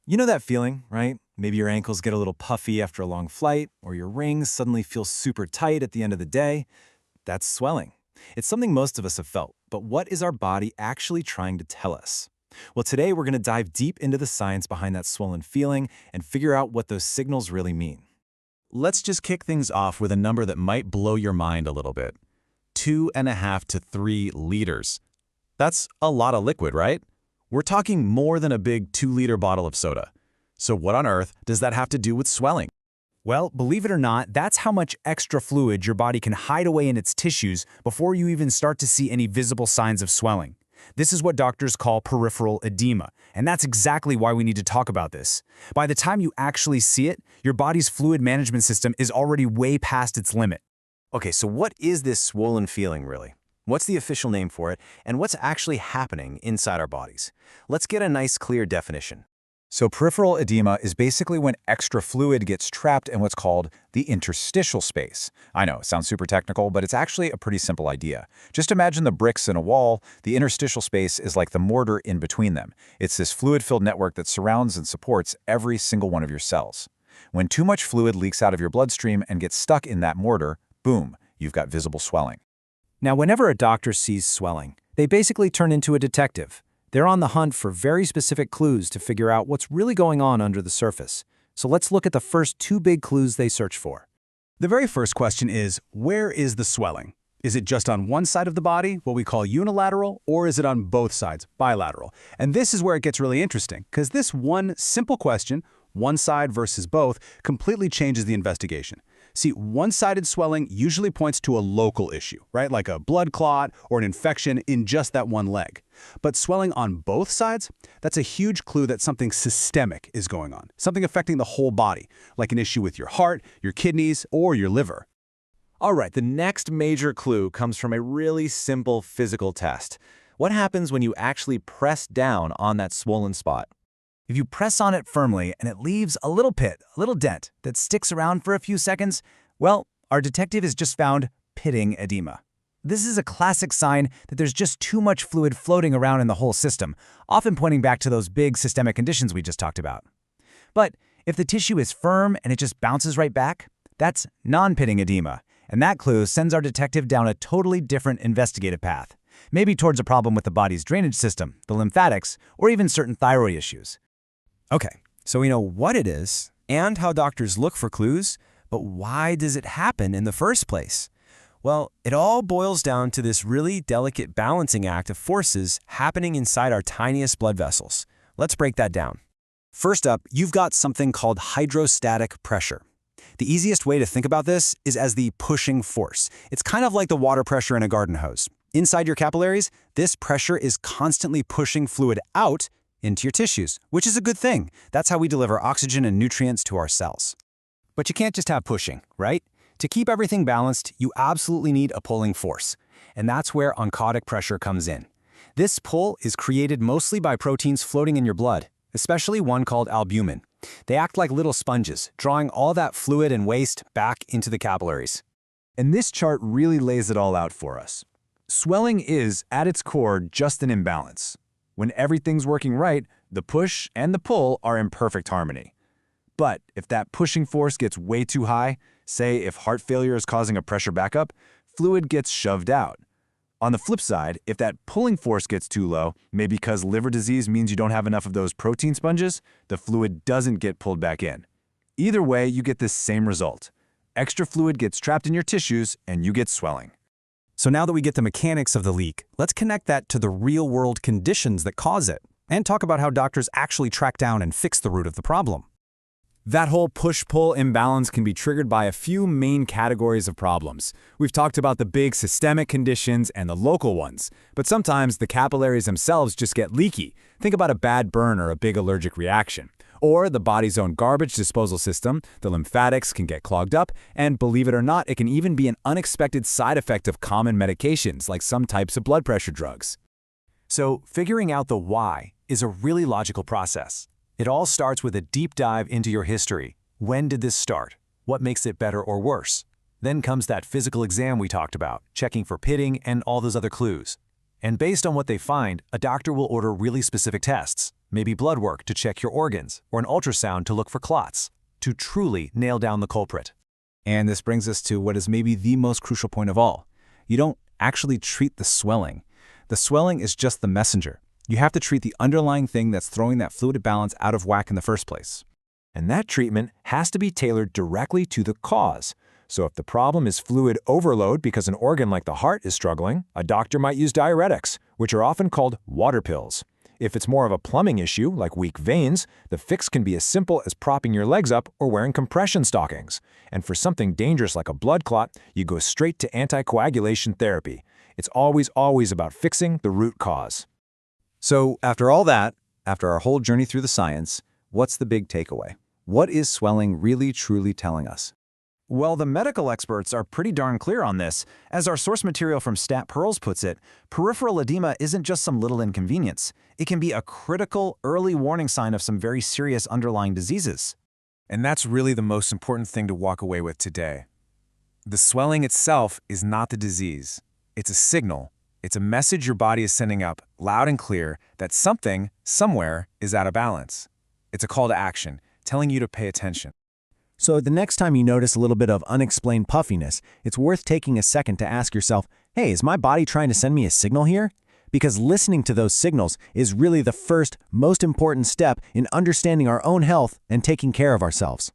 You know that feeling, right? Maybe your ankles get a little puffy after a long flight, or your rings suddenly feel super tight at the end of the day. That's swelling. It's something most of us have felt, but what is our body actually trying to tell us? Well, today we're going to dive deep into the science behind that swollen feeling and figure out what those signals really mean. Let's just kick things off with a number that might blow your mind a little bit. 2.5 to 3 liters. That's a lot of liquid, right? We're talking more than a big 2-liter bottle of soda. So what on earth does that have to do with swelling? Well, believe it or not, that's how much extra fluid your body can hide away in its tissues before you even start to see any visible signs of swelling. This is what doctors call peripheral edema, and that's exactly why we need to talk about this. By the time you actually see it, your body's fluid management system is already way past its limit. Okay, so what is this swollen feeling really? What's the official name for it, and what's actually happening inside our bodies? Let's get a nice, clear definition. So peripheral edema is basically when extra fluid gets trapped in what's called the interstitial space. I know, it sounds super technical, but it's actually a pretty simple idea. Just imagine the bricks in a wall. The interstitial space is like the mortar in between them. It's this fluid-filled network that surrounds and supports every single one of your cells. When too much fluid leaks out of your bloodstream and gets stuck in that mortar, boom, you've got visible swelling. Now, whenever a doctor sees swelling, they basically turn into a detective. They're on the hunt for very specific clues to figure out what's really going on under the surface. So let's look at the first two big clues they search for. The very first question is, where is the swelling? Is it just on one side of the body, what we call unilateral, or is it on both sides, bilateral? And this is where it gets really interesting, because this one simple question, one side versus both, completely changes the investigation. See, one-sided swelling usually points to a local issue, right? Like a blood clot or an infection in just that one leg. But swelling on both sides, that's a huge clue that something systemic is going on, something affecting the whole body, like an issue with your heart, your kidneys, or your liver. All right, the next major clue comes from a really simple physical test. What happens when you actually press down on that swollen spot? If you press on it firmly and it leaves a little pit, a little dent that sticks around for a few seconds, well, our detective has just found pitting edema. This is a classic sign that there's just too much fluid floating around in the whole system, often pointing back to those big systemic conditions we just talked about. But if the tissue is firm and it just bounces right back, that's non-pitting edema, and that clue sends our detective down a totally different investigative path, maybe towards a problem with the body's drainage system, the lymphatics, or even certain thyroid issues. Okay, so we know what it is and how doctors look for clues, but why does it happen in the first place? Well, it all boils down to this really delicate balancing act of forces happening inside our tiniest blood vessels. Let's break that down. First up, you've got something called hydrostatic pressure. The easiest way to think about this is as the pushing force. It's kind of like the water pressure in a garden hose. Inside your capillaries, this pressure is constantly pushing fluid out into your tissues, which is a good thing. That's how we deliver oxygen and nutrients to our cells. But you can't just have pushing, right? To keep everything balanced, you absolutely need a pulling force. And that's where oncotic pressure comes in. This pull is created mostly by proteins floating in your blood, especially one called albumin. They act like little sponges, drawing all that fluid and waste back into the capillaries. And this chart really lays it all out for us. Swelling is, at its core, just an imbalance. When everything's working right, the push and the pull are in perfect harmony. But if that pushing force gets way too high, say if heart failure is causing a pressure backup, fluid gets shoved out. On the flip side, if that pulling force gets too low, maybe because liver disease means you don't have enough of those protein sponges, the fluid doesn't get pulled back in. Either way, you get this same result. Extra fluid gets trapped in your tissues and you get swelling. So now that we get the mechanics of the leak, let's connect that to the real-world conditions that cause it, and talk about how doctors actually track down and fix the root of the problem. That whole push-pull imbalance can be triggered by a few main categories of problems. We've talked about the big systemic conditions and the local ones, but sometimes the capillaries themselves just get leaky. Think about a bad burn or a big allergic reaction. Or the body's own garbage disposal system, the lymphatics can get clogged up, and believe it or not, it can even be an unexpected side effect of common medications like some types of blood pressure drugs. So figuring out the why is a really logical process. It all starts with a deep dive into your history. When did this start? What makes it better or worse? Then comes that physical exam we talked about, checking for pitting and all those other clues. And based on what they find, a doctor will order really specific tests. maybe blood work to check your organs, or an ultrasound to look for clots, to truly nail down the culprit. And this brings us to what is maybe the most crucial point of all. You don't actually treat the swelling. The swelling is just the messenger. You have to treat the underlying thing that's throwing that fluid balance out of whack in the first place. And that treatment has to be tailored directly to the cause. So if the problem is fluid overload because an organ like the heart is struggling, a doctor might use diuretics, which are often called water pills. If it's more of a plumbing issue, like weak veins, the fix can be as simple as propping your legs up or wearing compression stockings. And for something dangerous like a blood clot, you go straight to anticoagulation therapy. It's always about fixing the root cause. So after all that, after our whole journey through the science, what's the big takeaway? What is swelling really truly telling us? Well, the medical experts are pretty darn clear on this. As our source material from Stat Pearls puts it, peripheral edema isn't just some little inconvenience. It can be a critical, early warning sign of some very serious underlying diseases. And that's really the most important thing to walk away with today. The swelling itself is not the disease. It's a signal. It's a message your body is sending up, loud and clear, that something, somewhere, is out of balance. It's a call to action, telling you to pay attention. So the next time you notice a little bit of unexplained puffiness, it's worth taking a second to ask yourself, hey, is my body trying to send me a signal here? Because listening to those signals is really the first, most important step in understanding our own health and taking care of ourselves.